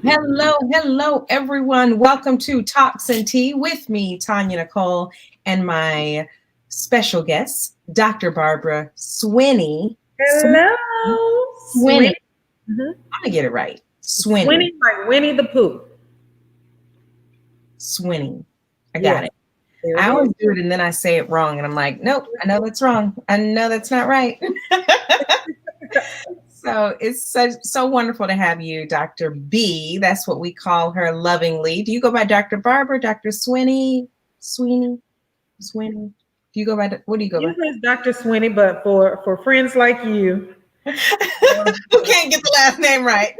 Hello, everyone. Welcome to Talks and Tea with me, Tonya Nicole, and my special guest, Dr. Barbara Swinney. Hello, Swinney. Swinney. Mhm. I'm gonna get it right. Swinney. Swinney like Winnie the Pooh. Swinney. I got Yes, it. there I it always is. do it and then I say it wrong, and I'm like, nope, I know that's wrong. I know that's not right. So it's so wonderful to have you, Dr. B. That's what we call her lovingly. Do you go by Dr. Barbara, Dr. Swinney, Sweeney, Swinney? Do you go by what do you go by? Usually it's Dr. Swinney, but for friends like you, Who can't get the last name right?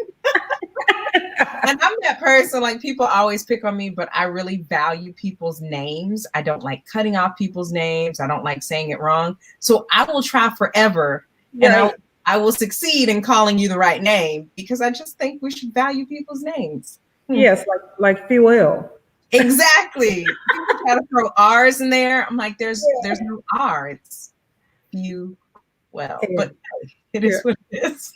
And I'm that person, like people always pick on me, but I really value people's names. I don't like cutting off people's names. I don't like saying it wrong. So I will try forever and right? I will succeed in calling you the right name because I just think we should value people's names. Yes, like Fuel. Exactly. People try to throw R's in there. I'm like, there's no R. It's you but it Yeah. is what it is.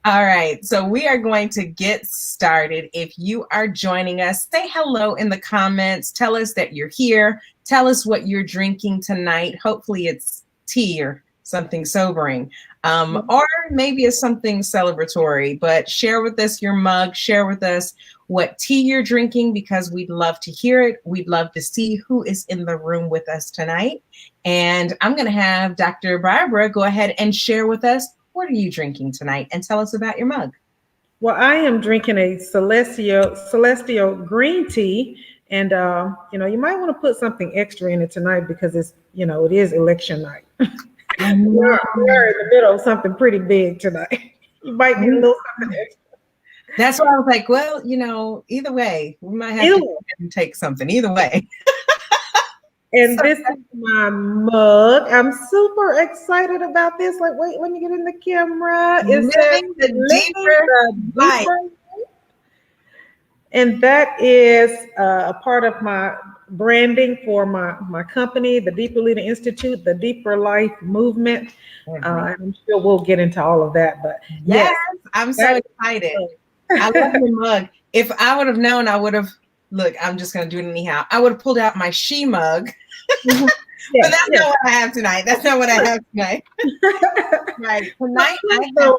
All right, so we are going to get started. If you are joining us, say hello in the comments. Tell us that you're here. Tell us what you're drinking tonight. Hopefully, it's tea or something sobering, or maybe it's something celebratory. But share with us your mug. Share with us what tea you're drinking because we'd love to hear it. We'd love to see who is in the room with us tonight. And I'm going to have Dr. Barbara go ahead and share with us what are you drinking tonight and tell us about your mug. Well, I am drinking a celestial green tea, and you might want to put something extra in it tonight because it is election night. We're in the middle of something pretty big tonight. You might need a little something extra. That's why I was like, well, either way, we might have to go ahead and take something. Either way. And this is my mug. I'm super excited about this. Like, wait, let me get in the camera. It says Living the deeper life. And that is a part of my branding for my company, the Deeper Leader Institute, the Deeper Life Movement. I'm sure we'll get into all of that. But yes, I'm so excited. I love your mug. If I would have known, I would have. Look, I'm just going to do it anyhow. I would have pulled out my she mug. But that's not what I have tonight. That's not what I have tonight. Right. Tonight, I have.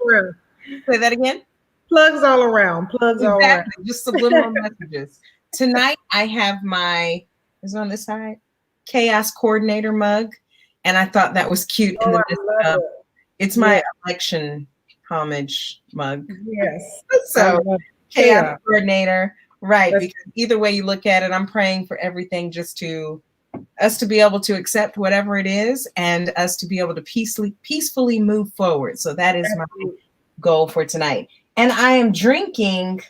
Say that again. Plugs all around. Plugs all around. Just subliminal messages. Tonight, I have is it on this side? Chaos Coordinator mug. And I thought that was cute. It's my election homage mug. Yes. So, Chaos Coordinator. Right, because either way you look at it, I'm praying for everything just to us to be able to accept whatever it is and us to be able to peacefully move forward. So that is my goal for tonight. And I am drinking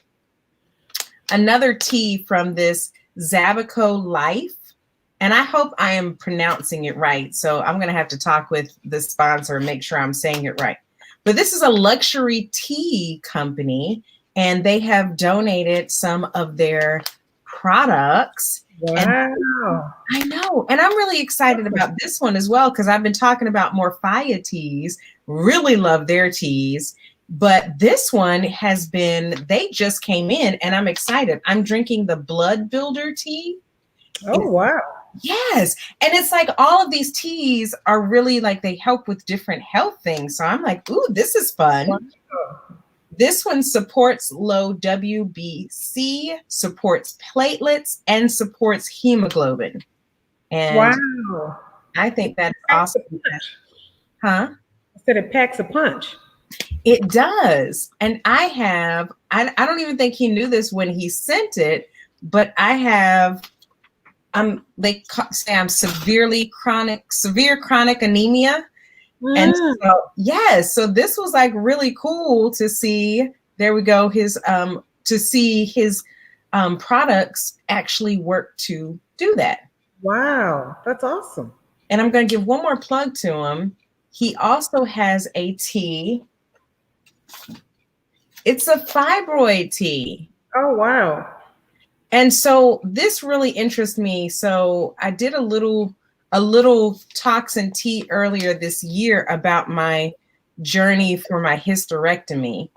another tea from this Zabico Life. And I hope I am pronouncing it right. So I'm going to have to talk with the sponsor and make sure I'm saying it right. But this is a luxury tea company. And they have donated some of their products. Wow. And I know. And I'm really excited about this one as well, because I've been talking about Morphia teas, really love their teas. But this one they just came in and I'm excited. I'm drinking the Blood Builder tea. Oh, wow. Yes. And it's like all of these teas are really like they help with different health things. So I'm like, ooh, this is fun. Wow. This one supports low WBC, supports platelets, and supports hemoglobin. And wow. I think that's awesome. Huh? I said it packs a punch. It does. And I don't even think he knew this when he sent it, but they say I'm severe chronic anemia. And so this was like really cool to see. There we go. To see his products actually work to do that. Wow, that's awesome. And I'm going to give one more plug to him. He also has a tea. It's a fibroid tea. Oh, wow. And so this really interests me. So I did a little talks and tea earlier this year about my journey for my hysterectomy.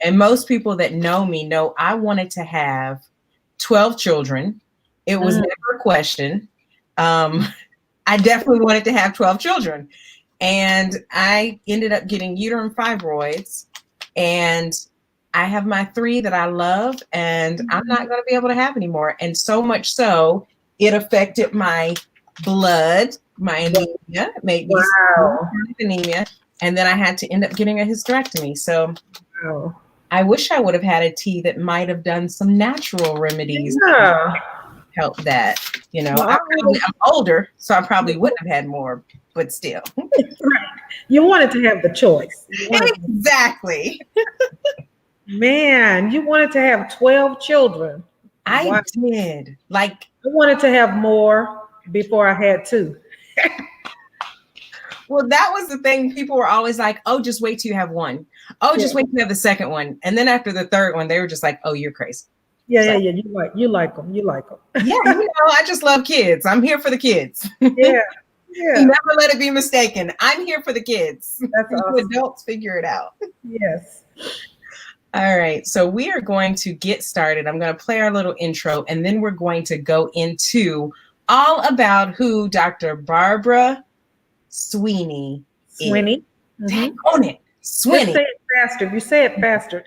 And most people that know me know I wanted to have 12 children. It was never a question. I definitely wanted to have 12 children. And I ended up getting uterine fibroids. And I have my 3 that I love, and I'm not going to be able to have anymore. And so much so, it affected my blood, my anemia, it made me anemia. And then I had to end up getting a hysterectomy. So I wish I would have had a tea that might have done some natural remedies to help that. You know, I'm older, so I probably wouldn't have had more, but still. You wanted to have the choice. Exactly. Man, you wanted to have 12 children. I did. Like, I wanted to have more before I had 2. Well, that was the thing. People were always like, oh, just wait till you have 1. Oh, just wait till you have the second one. And then after the third one, they were just like, oh, you're crazy. Yeah. You like them. Yeah, I just love kids. I'm here for the kids. Yeah. Never let it be mistaken. I'm here for the kids. That's awesome. Adults figure it out. Yes. All right. So we are going to get started. I'm going to play our little intro, and then we're going to go into all about who Dr. Barbara Swinney is. Swinney. On it. Swinney. Just say it faster. You say it faster.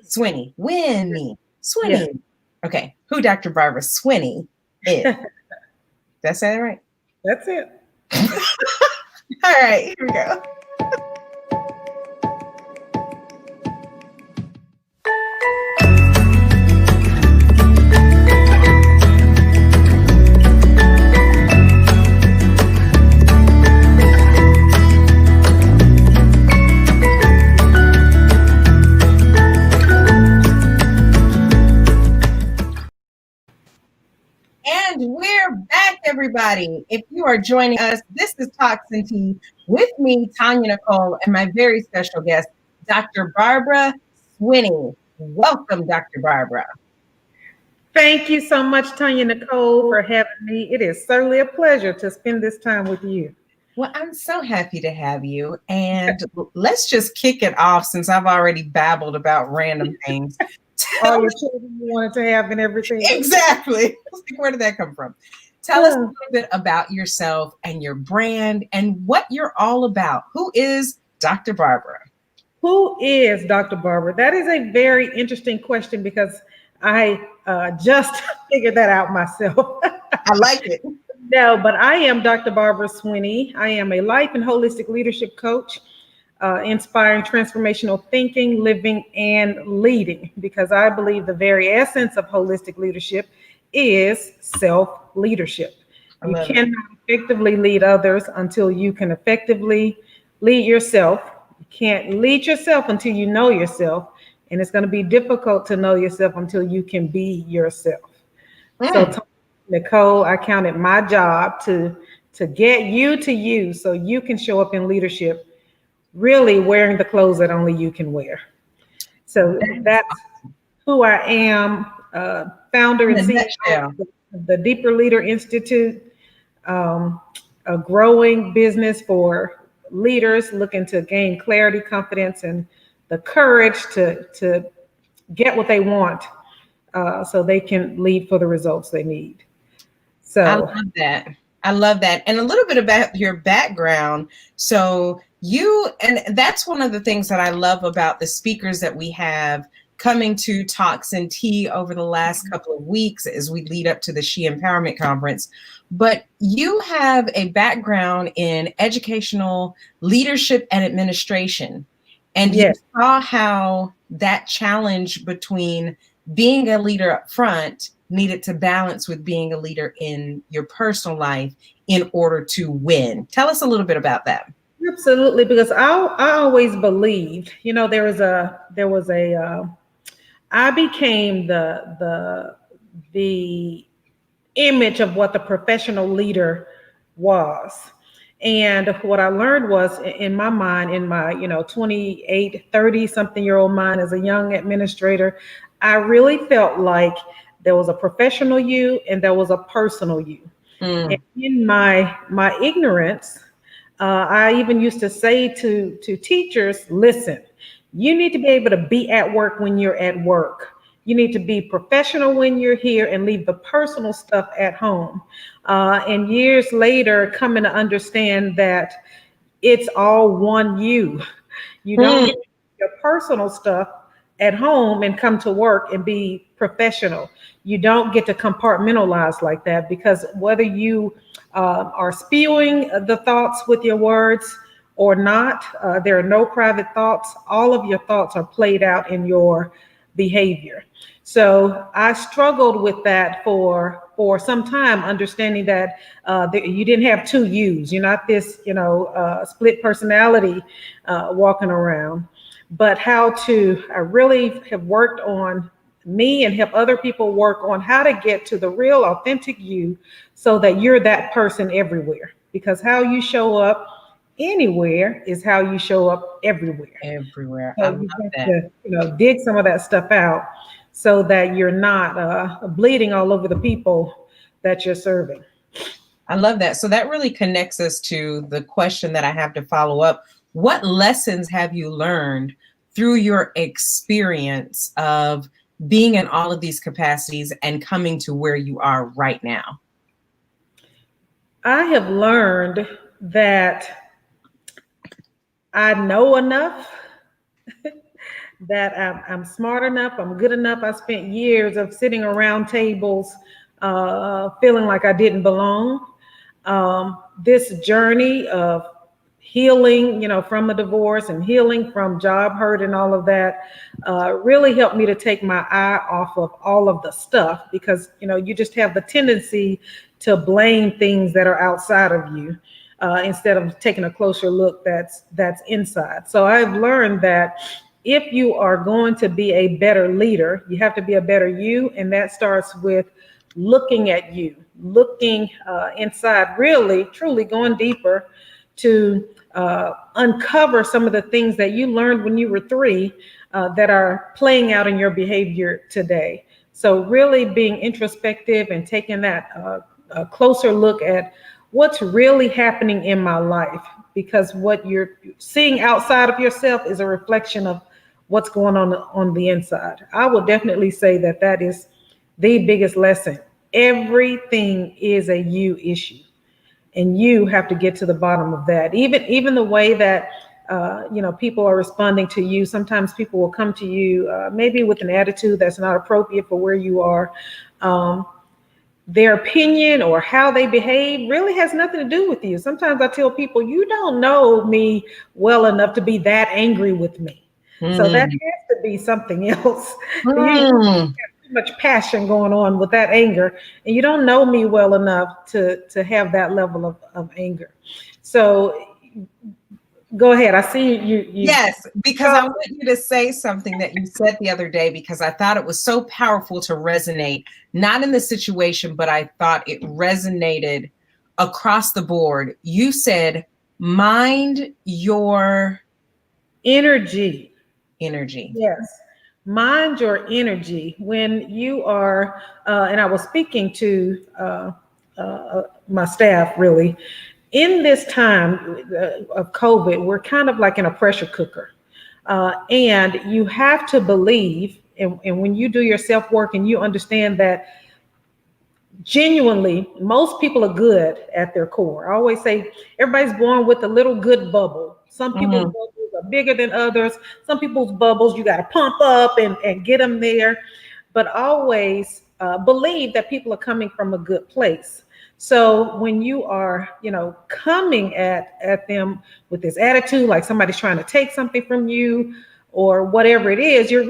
Swinney. Winnie. Swinney. Yeah. Okay. Who Dr. Barbara Swinney is. Did I say that right? That's it. All right. Here we go. And we're back, everybody. If you are joining us, this is Talks and Tea with me, Tonya Nicole, and my very special guest, Dr. Barbara Swinney. Welcome, Dr. Barbara. Thank you so much, Tonya Nicole, for having me. It is certainly a pleasure to spend this time with you. Well, I'm so happy to have you. And let's just kick it off, since I've already babbled about random things. All your children you wanted to have and everything. Exactly. Where did that come from? Tell us a little bit about yourself and your brand and what you're all about. Who is Dr. Barbara? Who is Dr. Barbara? That is a very interesting question, because I just figured that out myself. I like it. No, but I am Dr. Barbara Swinney. I am a life and holistic leadership coach, inspiring transformational thinking, living, and leading, because I believe the very essence of holistic leadership is self-leadership. You cannot effectively lead others until you can effectively lead yourself. You can't lead yourself until you know yourself, and it's going to be difficult to know yourself until you can be yourself. So, Nicole, I counted my job to get you to you, so you can show up in leadership really wearing the clothes that only you can wear. So that's who I am, founder and CEO of the Deeper Leader Institute, a growing business for leaders looking to gain clarity, confidence, and the courage to get what they want, so they can lead for the results they need. So I love that. And a little bit about your background. So and that's one of the things that I love about the speakers that we have coming to Talks and Tea over the last couple of weeks as we lead up to the She Empowerment Conference. But you have a background in educational leadership and administration. And you saw how that challenge between being a leader up front needed to balance with being a leader in your personal life in order to win. Tell us a little bit about that. Absolutely, because I always believed, I became the image of what the professional leader was. And what I learned was, in my mind, in my 28, 30 something year old mind as a young administrator, I really felt like there was a professional you and there was a personal you. And in my ignorance, I even used to say to teachers, listen, You need to be able to be at work when you're at work. You need to be professional when you're here and leave the personal stuff at home. And years later, coming to understand that it's all one you. You don't Hmm. get your personal stuff at home and come to work and be professional. You don't get to compartmentalize like that, because whether you are spewing the thoughts with your words or not, there are no private thoughts. All of your thoughts are played out in your behavior. So I struggled with that for some time, understanding that you didn't have two yous. You're not this, split personality walking around, but how to really have worked on me and help other people work on how to get to the real authentic you, so that you're that person everywhere. Because how you show up anywhere is how you show up everywhere. Everywhere. I So love you have that. to, dig some of that stuff out so that you're not bleeding all over the people that you're serving. I love that. So that really connects us to the question that I have to follow up. What lessons have you learned through your experience of being in all of these capacities and coming to where you are right now? I have learned that I know enough, that I'm smart enough, I'm good enough. I spent years of sitting around tables feeling like I didn't belong. This journey of healing, from a divorce and healing from job hurt and all of that, really helped me to take my eye off of all of the stuff, because, you just have the tendency to blame things that are outside of you. Instead of taking a closer look that's inside. So I've learned that if you are going to be a better leader, you have to be a better you, and that starts with looking at you, looking inside, really, truly going deeper to uncover some of the things that you learned when you were 3 that are playing out in your behavior today. So really being introspective and taking that a closer look at what's really happening in my life, because what you're seeing outside of yourself is a reflection of what's going on the inside. I will definitely say that that is the biggest lesson. Everything is a you issue, and you have to get to the bottom of that. Even the way that people are responding to you. Sometimes people will come to you maybe with an attitude that's not appropriate for where you are. Their opinion or how they behave really has nothing to do with you. Sometimes I tell people, you don't know me well enough to be that angry with me. So that Mm. has to be something else. You have Mm. too much passion going on with that anger, and you don't know me well enough to have that level of anger. So go ahead. I see you. Yes, because I want you to say something that you said the other day, because I thought it was so powerful to resonate, not in the situation, but I thought it resonated across the board. You said, mind your energy. energy. Yes. Mind your energy when you are, and I was speaking to my staff really. In this time of COVID, we're kind of like in a pressure cooker. And you have to believe, and when you do your self work and you understand that genuinely, most people are good at their core. I always say everybody's born with a little good bubble. Some people's Mm. bubbles are bigger than others. Some people's bubbles you got to pump up and get them there. But always believe that people are coming from a good place. So when you are, coming at them with this attitude, like somebody's trying to take something from you or whatever it is, you're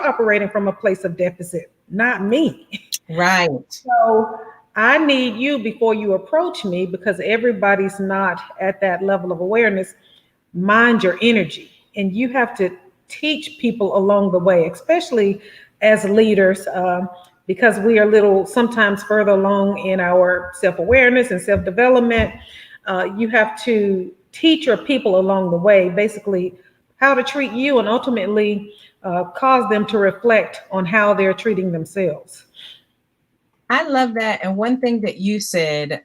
operating from a place of deficit, not me. Right. So I need you before you approach me, because everybody's not at that level of awareness. Mind your energy. And you have to teach people along the way, especially as leaders, because we are little sometimes further along in our self-awareness and self-development. You have to teach your people along the way, basically how to treat you, and ultimately cause them to reflect on how they're treating themselves. I love that. And one thing that you said,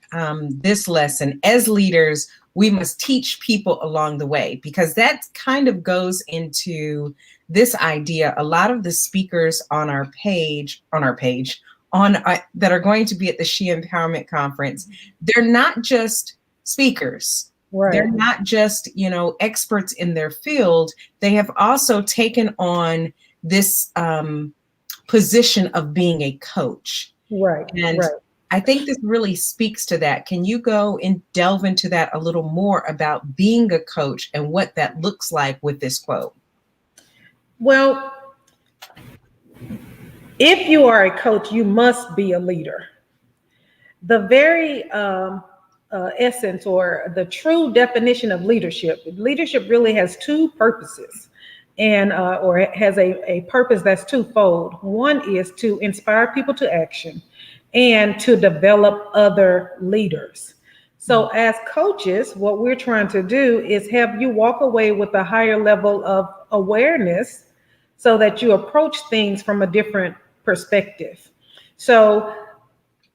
this lesson, as leaders, we must teach people along the way, because that kind of goes into this idea. A lot of the speakers on our page, that are going to be at the She Empowerment Conference, they're not just speakers. Right. They're not just, experts in their field. They have also taken on this position of being a coach. Right. And right. I think this really speaks to that. Can you go and delve into that a little more about being a coach and what that looks like with this quote? Well, if you are a coach, you must be a leader. The very essence or the true definition of leadership really has two purposes, and or it has a purpose that's twofold. One is to inspire people to action and to develop other leaders. So as coaches, what we're trying to do is have you walk away with a higher level of awareness so that you approach things from a different perspective. So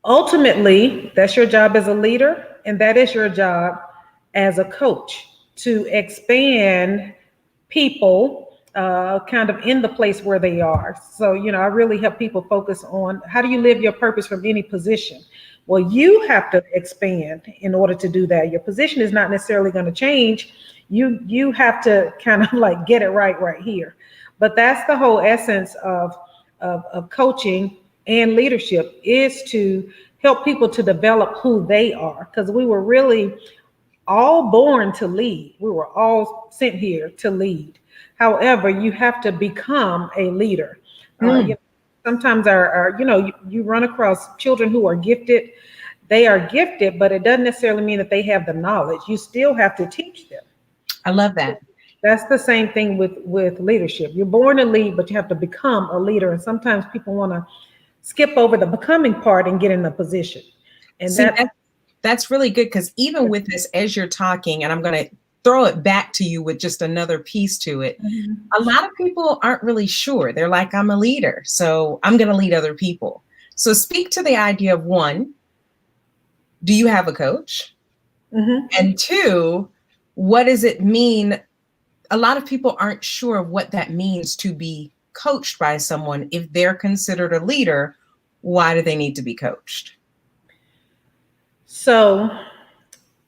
ultimately, that's your job as a leader, and that is your job as a coach, to expand people kind of in the place where they are. So, I really help people focus on how do you live your purpose from any position? Well, you have to expand in order to do that. Your position is not necessarily going to change. You have to kind of like get it right here. But that's the whole essence of coaching and leadership, is to help people to develop who they are, because we were really all born to lead. We were all sent here to lead. However, you have to become a leader. Sometimes you run across children who are gifted. They are gifted, but it doesn't necessarily mean that they have the knowledge. You still have to teach them. I love that. That's the same thing with leadership. You're born to lead, but you have to become a leader. And sometimes people want to skip over the becoming part and get in a position. And that's really good, because even with this, as you're talking, and I'm going to throw it back to you with just another piece to it. Mm-hmm. A lot of people aren't really sure. They're like, I'm a leader, so I'm going to lead other people. So speak to the idea of, one, do you have a coach? Mm-hmm. And two, what does it mean? A lot of people aren't sure of what that means to be coached by someone. If they're considered a leader, why do they need to be coached? So,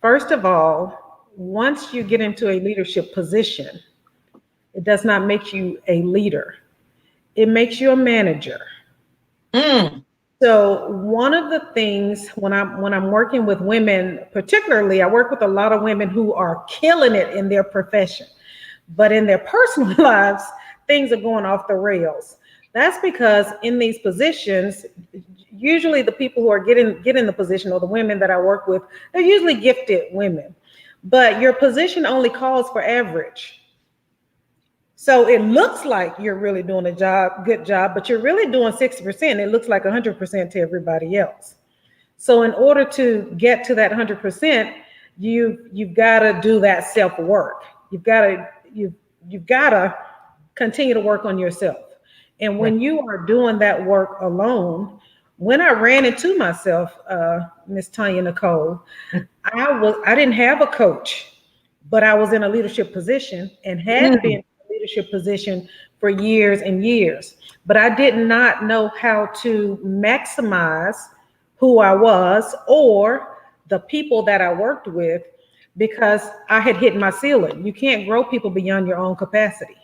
first of all, once you get into a leadership position, it does not make you a leader. It makes you a manager. So one of the things when I'm working with women, particularly, I work with a lot of women who are killing it in their profession, but in their personal lives, things are going off the rails. That's because in these positions, usually the people who are getting the position, or the women that I work with, they're usually gifted women. But your position only calls for average. So it looks like you're really doing a good job, but you're really doing 60%. It looks like 100% to everybody else. So in order to get to that 100%, you've got to do that self-work. You've got to continue to work on yourself. And when you are doing that work alone, when I ran into myself, Miss Tonya Nicole, I didn't have a coach, but I was in a leadership position and had been in a leadership position for years and years. But I did not know how to maximize who I was or the people that I worked with, because I had hit my ceiling. You can't grow people beyond your own capacity.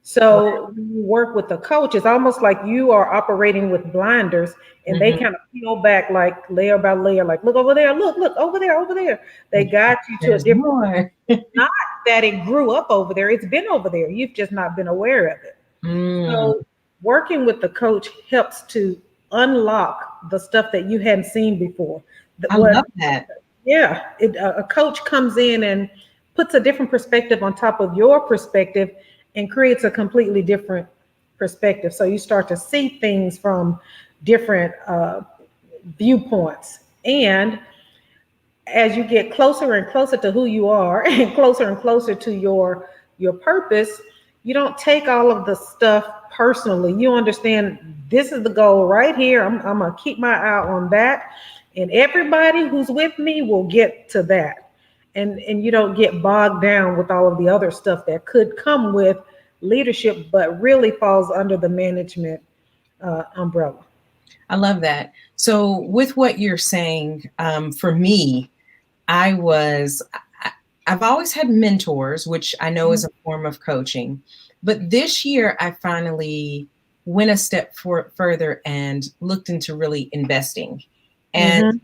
So when you work with a coach, it's almost like you are operating with blinders, and they kind of peel back like layer by layer, like, look over there, look over there. They got you to a different, not that it grew up over there. It's been over there. You've just not been aware of it. So working with the coach helps to unlock the stuff that you hadn't seen before. I love that. Yeah. A coach comes in and puts a different perspective on top of your perspective and creates a completely different perspective. So you start to see things from different viewpoints. And as you get closer and closer to who you are and closer to your purpose, you don't take all of the stuff personally. You understand this is the goal right here. I'm going to keep my eye on that. And everybody who's with me will get to that. and you don't get bogged down with all of the other stuff that could come with leadership, but really falls under the management umbrella. I love that. So with what you're saying, for me, I was, I've always had mentors, which I know is a form of coaching. But this year, I finally went a step further and looked into really investing. And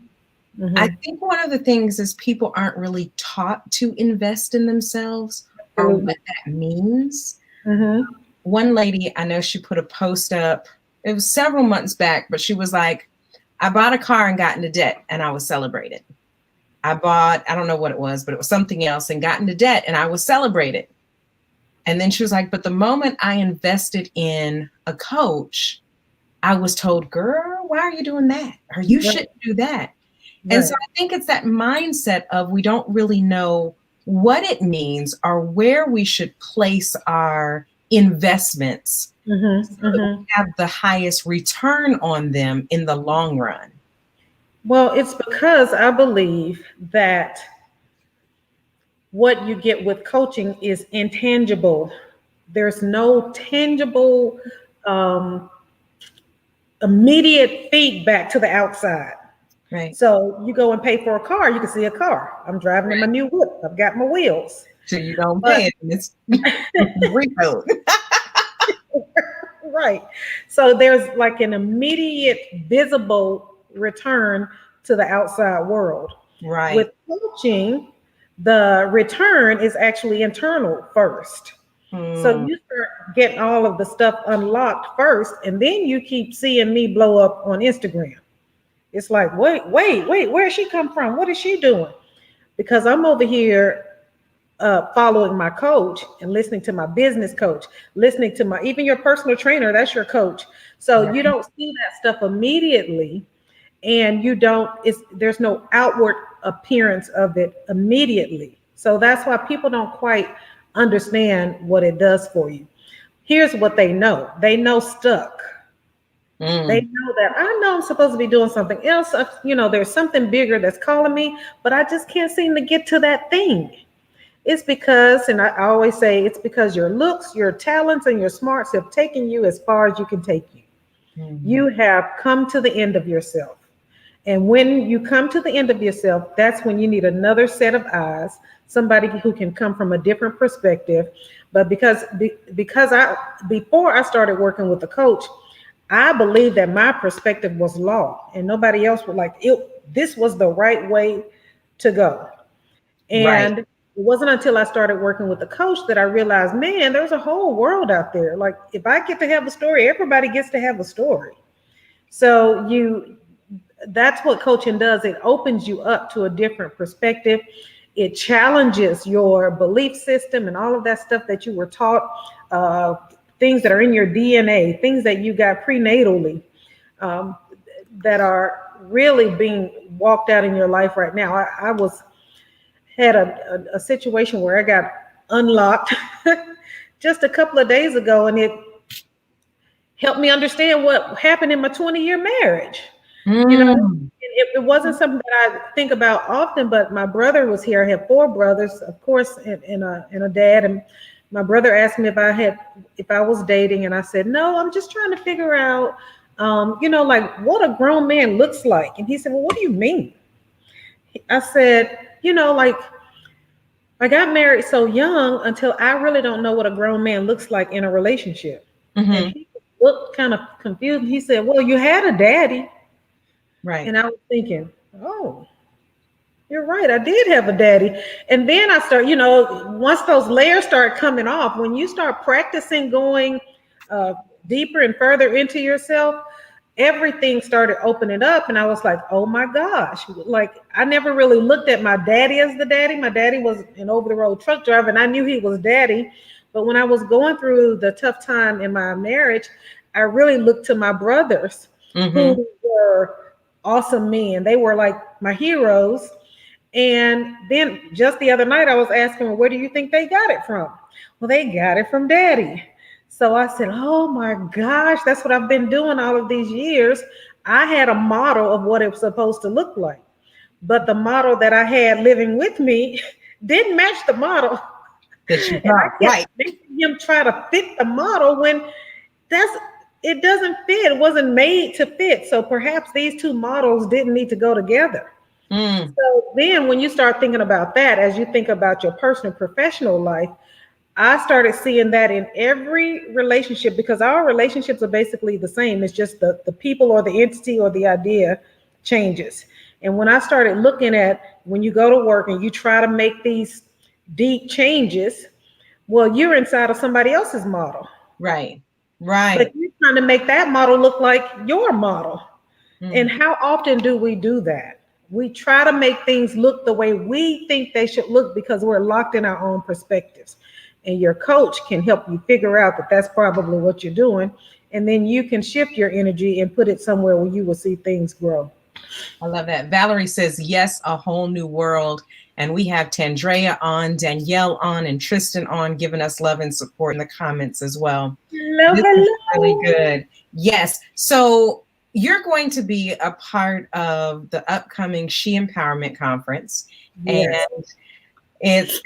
I think one of the things is people aren't really taught to invest in themselves or what that means. One lady, I know she put a post up, it was several months back, but she was like, I bought a car and got into debt and I was celebrated. I don't know what it was, but it was something else, and got into debt and I was celebrated. And then she was like, but the moment I invested in a coach, I was told, girl, why are you doing that? Or you shouldn't do that. And so I think it's that mindset of we don't really know what it means or where we should place our investments so that we have the highest return on them in the long run. Well, it's because I believe that what you get with coaching is intangible. There's no tangible, immediate feedback to the outside. Right. So you go and pay for a car, you can see a car. I'm driving in my new whip. I've got my wheels. So you don't pay it. It's repo. Right. So there's like an immediate visible return to the outside world. Right. With coaching, the return is actually internal first. So you start getting all of the stuff unlocked first, and then you keep seeing me blow up on Instagram. It's like, wait, where'd she come from? What is she doing? Because I'm over here following my coach and listening to my business coach, listening to even your personal trainer, that's your coach. So you don't see that stuff immediately, and there's no outward appearance of it immediately. So that's why people don't quite understand what it does for you. Here's what they know. They know stuck. They know that I know I'm supposed to be doing something else. There's something bigger that's calling me, but I just can't seem to get to that thing. It's because, and I always say, it's because your looks, your talents, and your smarts have taken you as far as you can take you. You have come to the end of yourself. And when you come to the end of yourself, that's when you need another set of eyes, somebody who can come from a different perspective. But because before I started working with a coach, I believe that my perspective was law, and nobody else would like it. This was the right way to go. And it wasn't until I started working with a coach that I realized, man, there's a whole world out there. Like, if I get to have a story, everybody gets to have a story. So that's what coaching does. It opens you up to a different perspective. It challenges your belief system and all of that stuff that you were taught, things that are in your DNA, things that you got prenatally, that are really being walked out in your life right now. I had a situation where I got unlocked just a couple of days ago, and it helped me understand what happened in my 20-year marriage. It wasn't something that I think about often, but my brother was here. I have 4 brothers, of course, and a dad. And my brother asked me if I was dating, and I said, no, I'm just trying to figure out, like what a grown man looks like. And he said, well, what do you mean? I said, I got married so young until I really don't know what a grown man looks like in a relationship. And he looked kind of confused. He said, well, you had a daddy. Right. And I was thinking, oh, you're right. I did have a daddy. And then I start, once those layers start coming off, when you start practicing going deeper and further into yourself, everything started opening up. And I was like, oh my gosh, like I never really looked at my daddy as the daddy. My daddy was an over-the-road truck driver, and I knew he was daddy. But when I was going through the tough time in my marriage, I really looked to my brothers who were awesome men. They were like my heroes. And then just the other night, I was asking, well, where do you think they got it from? Well, they got it from daddy. So I said, oh my gosh, that's what I've been doing all of these years. I had a model of what it was supposed to look like. But the model that I had living with me didn't match the model. That you And I got, kept right. making him try to fit the model when it doesn't fit. It wasn't made to fit. So perhaps these two models didn't need to go together. Mm, So then when you start thinking about that, as you think about your personal professional life, I started seeing that in every relationship, because our relationships are basically the same. It's just the people or the entity or the idea changes. And when I started looking at when you go to work and you try to make these deep changes, well, you're inside of somebody else's model, right. but Right. you're trying to make that model look like your model. And Mm, how often do we do that? We try to make things look the way we think they should look because we're locked in our own perspectives. And your coach can help you figure out that that's probably what you're doing. And then you can shift your energy and put it somewhere where you will see things grow. I love that. Valerie says, yes, a whole new world. And we have Tandrea on, Danielle on, and Tristan on, giving us love and support in the comments as well. Hello, This is really hello. good. Yes. So you're going to be a part of the upcoming She Empowerment Conference. And Yes. it's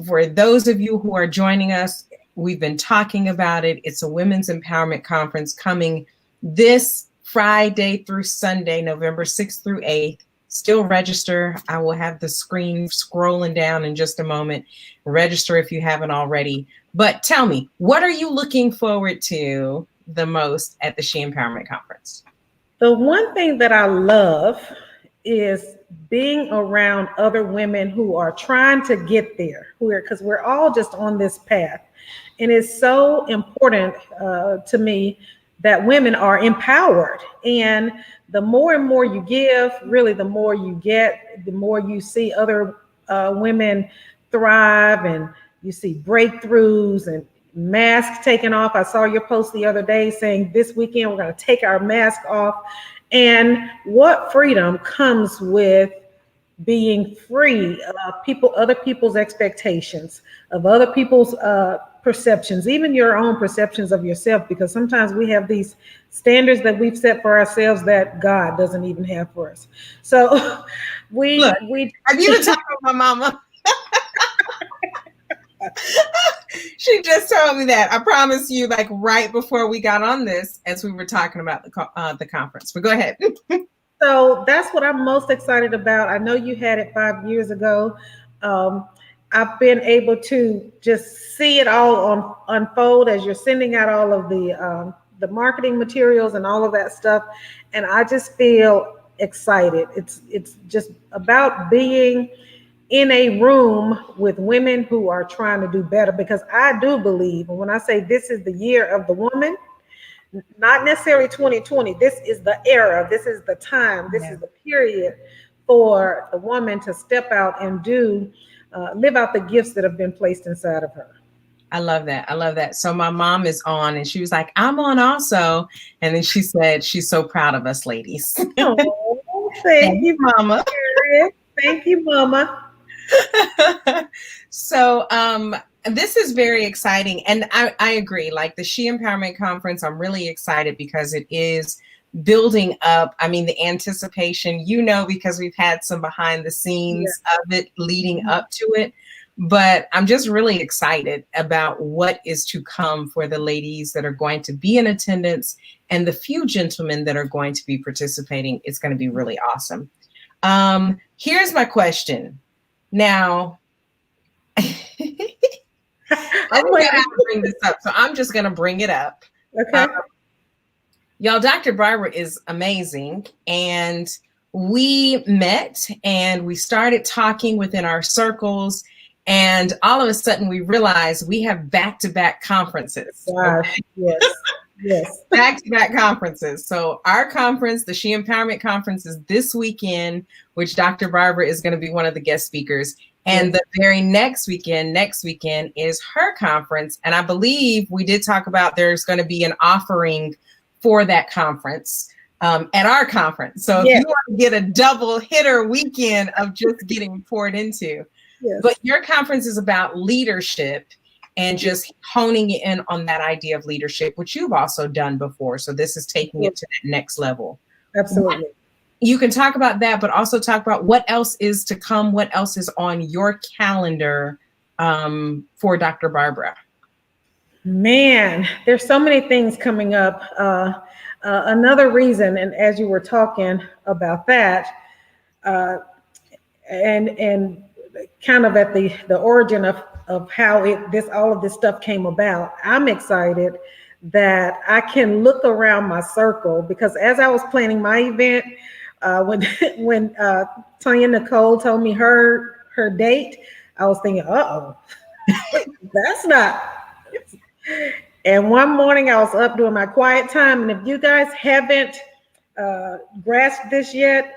for those of you who are joining us, we've been talking about it. It's a women's empowerment conference coming this Friday through Sunday, November 6th through 8th. Still register. I will have the screen scrolling down in just a moment. Register if you haven't already. But tell me, what are you looking forward to the most at the She Empowerment Conference? The one thing that I love is being around other women who are trying to get there, because we're all just on this path. And it's so important to me that women are empowered. And the more and more you give, really, the more you get, the more you see other women thrive, and you see breakthroughs and masks taken off. I saw your post the other day saying this weekend we're going to take our mask off. And what freedom comes with being free of other people's expectations, of other people's perceptions, even your own perceptions of yourself, because sometimes we have these standards that we've set for ourselves that God doesn't even have for us. So we have you been talking with my mama? She just told me that. I promise you, like right before we got on this, as we were talking about the conference. But go ahead. So that's what I'm most excited about. I know you had it 5 years ago. I've been able to just see it all unfold as you're sending out all of the marketing materials and all of that stuff, and I just feel excited. It's just about being in a room with women who are trying to do better, because I do believe, and when I say this is the year of the woman, not necessarily 2020, this is the era, this is the time, this is the period for the woman to step out and live out the gifts that have been placed inside of her. I love that. I love that. So my mom is on, and she was like, I'm on also. And then she said, she's so proud of us ladies. Oh, thank you, Mama. Thank you, Mama. So this is very exciting. And I agree. Like the She Empowerment Conference, I'm really excited because it is building up. I mean, the anticipation, because we've had some behind the scenes of it leading up to it. But I'm just really excited about what is to come for the ladies that are going to be in attendance and the few gentlemen that are going to be participating. It's going to be really awesome. Here's my question. Now, I don't know how to bring this up, so I'm just going to bring it up. Okay. Y'all, Dr. Barbara is amazing. And we met and we started talking within our circles. And all of a sudden we realized we have back-to-back conferences. Gosh, yes. Yes. Back-to-back conferences. So our conference, the She Empowerment Conference, is this weekend, which Dr. Barbara is going to be one of the guest speakers. And the very next weekend is her conference. And I believe we did talk about there's going to be an offering for that conference at our conference. So if you want to get a double hitter weekend of just getting poured into. Yes. But your conference is about leadership and just honing in on that idea of leadership, which you've also done before. So this is taking it to that next level. Absolutely. you can talk about that, but also talk about what else is to come, what else is on your calendar for Dr. Barbara. Man, there's so many things coming up. Another reason, and as you were talking about that, and kind of at the origin of how all of this stuff came about, I'm excited that I can look around my circle, because as I was planning my event, when Tonya Nicole told me her date, I was thinking, uh-oh, that's not. And one morning I was up doing my quiet time, and if you guys haven't grasped this yet,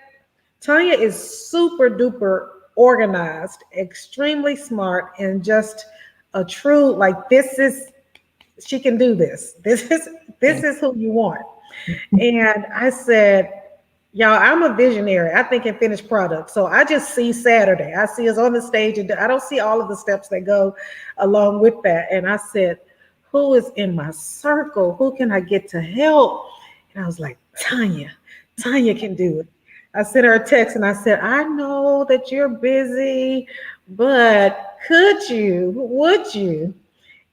Tonya is super duper organized, extremely smart, and just a true, like, she can do this. This is who you want. And I said, y'all, I'm a visionary. I think in finished product. So I just see Saturday. I see us on the stage, and I don't see all of the steps that go along with that. And I said, who is in my circle? Who can I get to help? And I was like, Tonya can do it. I sent her a text and I said, I know that you're busy, but would you?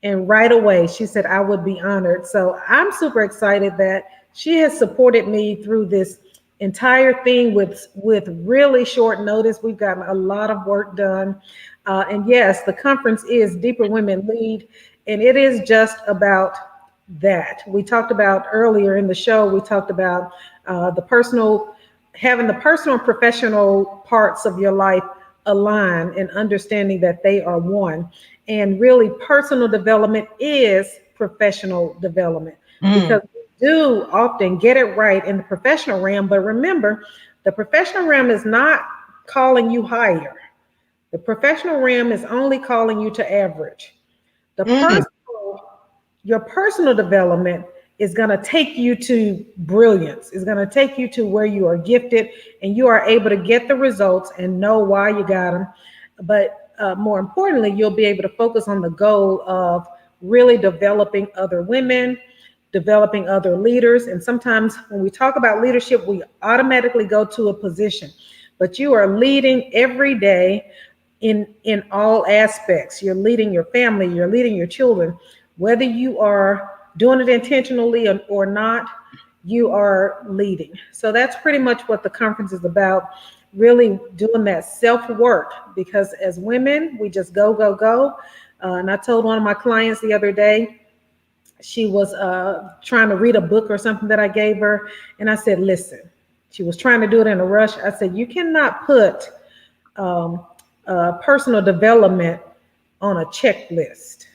And right away, she said, I would be honored. So I'm super excited that she has supported me through this entire thing with really short notice. We've gotten a lot of work done. And yes, the conference is Deeper Women Lead, and it is just about that. We talked about earlier in the show, we talked about having the personal and professional parts of your life align, and understanding that they are one. And really, personal development is professional development, because we do often get it right in the professional realm. But remember, the professional realm is not calling you higher. The professional realm is only calling you to average. Your personal development is going to take you to brilliance. It's going to take you to where you are gifted, and you are able to get the results and know why you got them. But more importantly, you'll be able to focus on the goal of really developing other women, developing other leaders. And sometimes when we talk about leadership, we automatically go to a position, but you are leading every day in all aspects. You're leading your family, you're leading your children, whether you are doing it intentionally or not, you are leading. So that's pretty much what the conference is about, really doing that self-work, because as women, we just go, go, go. And I told one of my clients the other day, she was trying to read a book or something that I gave her. And I said, listen, she was trying to do it in a rush. I said, you cannot put personal development on a checklist.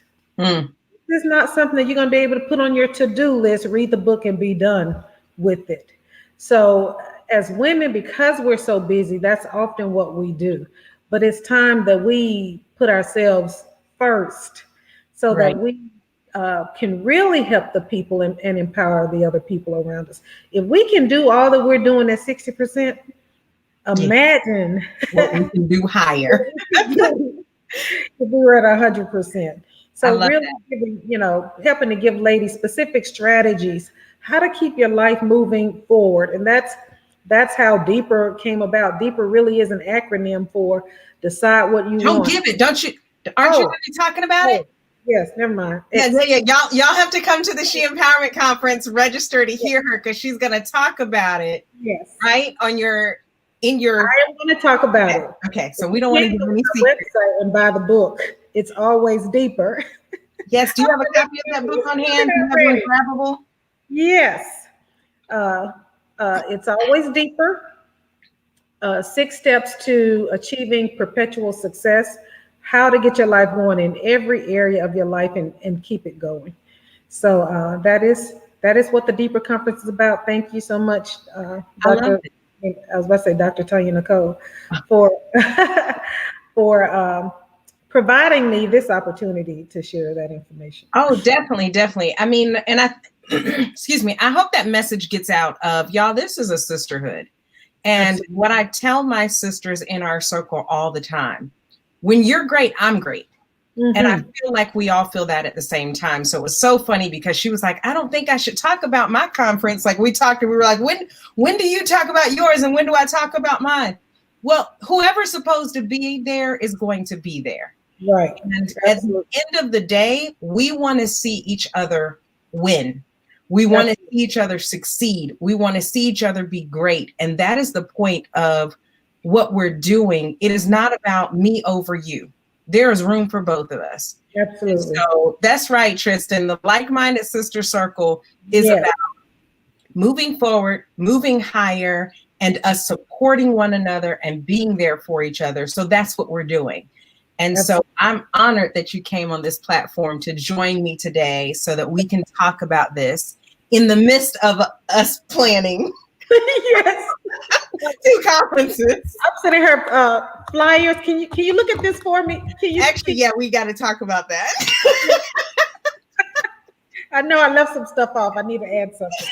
This is not something that you're going to be able to put on your to-do list, read the book and be done with it. So as women, because we're so busy, that's often what we do. But it's time that we put ourselves first, so that we can really help the people and empower the other people around us. If we can do all that we're doing at 60%, imagine what we can do higher. If we were at 100%. So really helping to give ladies specific strategies, how to keep your life moving forward. And that's how Deeper came about. Deeper really is an acronym for decide what you want. Don't give it, don't you? Aren't you going to be talking about it? Yes, never mind. Yeah. Y'all have to come to the She Empowerment Conference, register to hear her, because she's going to talk about it. Yes. Right? I am going to talk about it. Okay, so we don't want to give any secrets. Website and buy the book. It's always Deeper. Yes. Do you have a copy of that book on hand? Do you have one grabbable? Yes. It's always Deeper. 6 steps to achieving perpetual success. How to get your life going in every area of your life and keep it going. So that is what the Deeper Conference is about. Thank you so much, Dr. I was about to say Dr. Tonya Nicole, for providing me this opportunity to share that information. Oh, definitely. I mean, and excuse me, I hope that message gets out of y'all. This is a sisterhood. And what I tell my sisters in our circle all the time, when you're great, I'm great. And I feel like we all feel that at the same time. So it was so funny because she was like, I don't think I should talk about my conference. Like we talked and we were like, when do you talk about yours and when do I talk about mine? Well, whoever's supposed to be there is going to be there. Right. And at the end of the day, we want to see each other win. We want to see each other succeed. We want to see each other be great. And that is the point of what we're doing. It is not about me over you. There is room for both of us. Absolutely. And so that's right, Tristan. The like-minded sister circle is about moving forward, moving higher, and us supporting one another and being there for each other. So that's what we're doing. And so I'm honored that you came on this platform to join me today so that we can talk about this in the midst of us planning. Yes. 2 conferences. I'm sitting here, flyers. Can you look at this for me? Actually, we got to talk about that. I know I left some stuff off. I need to add something.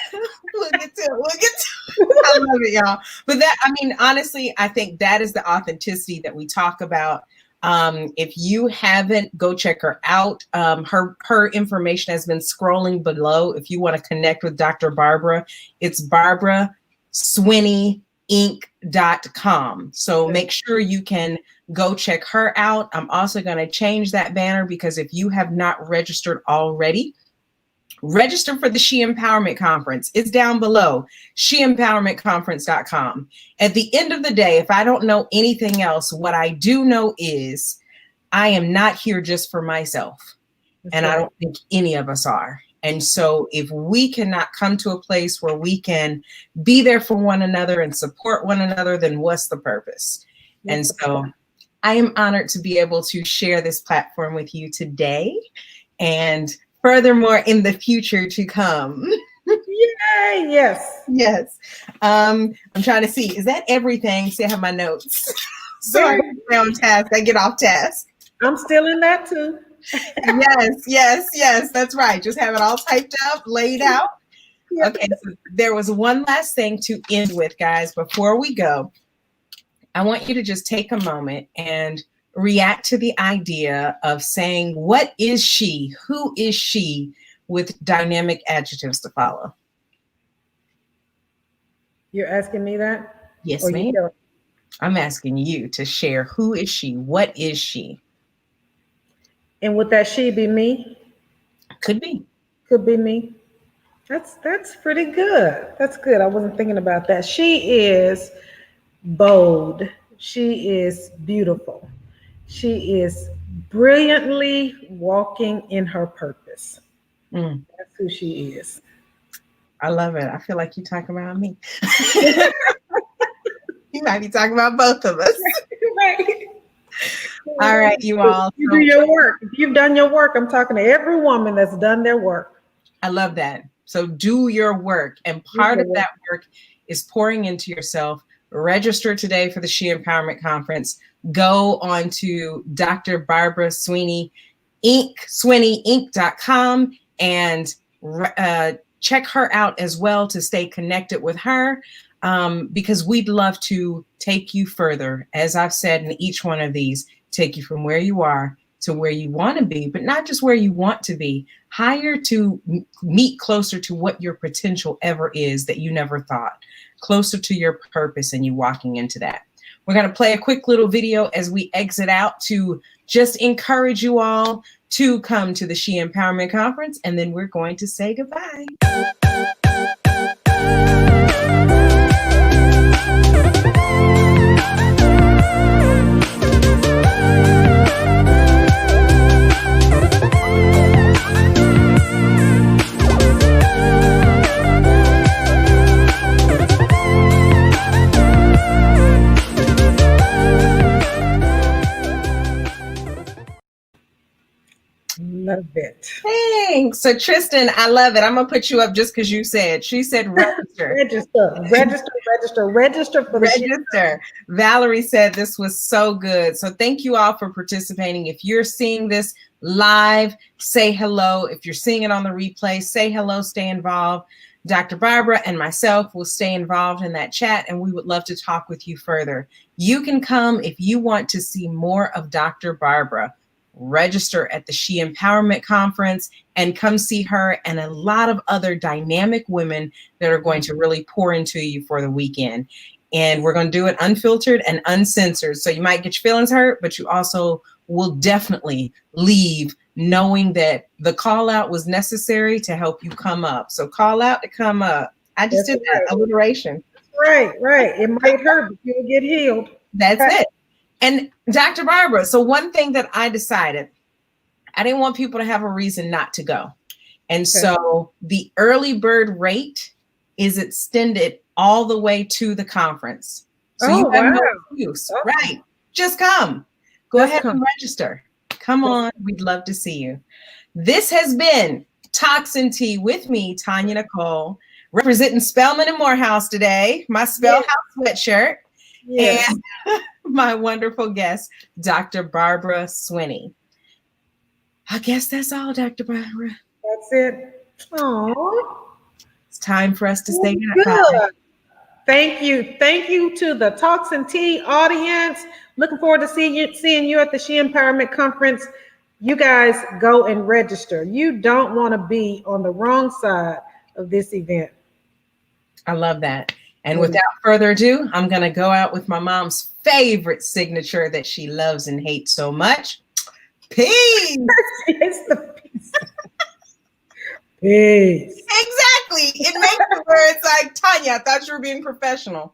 We'll get to it. I love it, y'all. But that, I mean, honestly, I think that is the authenticity that we talk about. If you haven't, go check her out. Her information has been scrolling below. If you want to connect with Dr. Barbara, it's SwinneyInc.com. So make sure you can go check her out. I'm also going to change that banner because if you have not registered already, register for the She Empowerment Conference. It's down below, sheempowermentconference.com. At the end of the day, if I don't know anything else, what I do know is I am not here just for myself. And I don't think any of us are. And so if we cannot come to a place where we can be there for one another and support one another, then what's the purpose? And so I am honored to be able to share this platform with you today. And furthermore, in the future to come. Yay, yes. Yes. I'm trying to see. Is that everything? See, I have my notes. So I stay on task. I get off task. I'm still in that too. Yes. That's right. Just have it all typed up, laid out. Okay. So there was one last thing to end with, guys. Before we go, I want you to just take a moment and react to the idea of saying, what is she? Who is she? With dynamic adjectives to follow. You're asking me that? Yes, ma'am. I'm asking you to share, who is she? What is she? And would that she be me? Could be. Could be me. That's pretty good. That's good. I wasn't thinking about that. She is bold. She is beautiful. She is brilliantly walking in her purpose. That's who she is. I love it. I feel like you're talking about me. You might be talking about both of us. Right. All right, you all. You do your work. If you've done your work, I'm talking to every woman that's done their work. I love that. So do your work. And part of that work is pouring into yourself. Register today for the She Empowerment Conference. Go on to Dr. Barbara Swinney Inc., SwinneyInc.com, and check her out as well to stay connected with her, because we'd love to take you further. As I've said in each one of these, take you from where you are to where you want to be, but not just where you want to be, higher to meet closer to what your potential ever is that you never thought, closer to your purpose and you walking into that. We're going to play a quick little video as we exit out to just encourage you all to come to the She Empowerment Conference, and then we're going to say goodbye. Love it. Thanks. So Tristan, I love it. I'm gonna put you up just because you said. She said register. register for register. Valerie said this was so good. So thank you all for participating. If you're seeing this live, say hello. If you're seeing it on the replay, say hello, stay involved. Dr. Barbara and myself will stay involved in that chat, and we would love to talk with you further. You can come if you want to see more of Dr. Barbara. register at the She Empowerment Conference and come see her and a lot of other dynamic women that are going to really pour into you for the weekend. And we're going to do it unfiltered and uncensored. So you might get your feelings hurt, but you also will definitely leave knowing that the call out was necessary to help you come up. So call out to come up. I just did that alliteration. Right. It might hurt, but you'll get healed. That's it. And Dr. Barbara, so one thing that I decided, I didn't want people to have a reason not to go. And so the early bird rate is extended all the way to the conference. So you have no excuse, right? Just come. Go ahead and register. Come on. We'd love to see you. This has been Toxin Tea with me, Tonya Nicole, representing Spelman and Morehouse today, my Spellhouse sweatshirt, and my wonderful guest, Dr. Barbara Swinney. I guess that's all, Dr. Barbara. That's it. Oh, it's time for us to say goodbye. Thank you. Thank you to the Toxin Tea audience. Looking forward to seeing you at the She Empowerment Conference. You guys go and register. You don't want to be on the wrong side of this event. I love that. And without further ado, I'm going to go out with my mom's favorite signature that she loves and hates so much. Peace. It's the peace. Peace. Exactly. It makes the words like, Tonya, I thought you were being professional.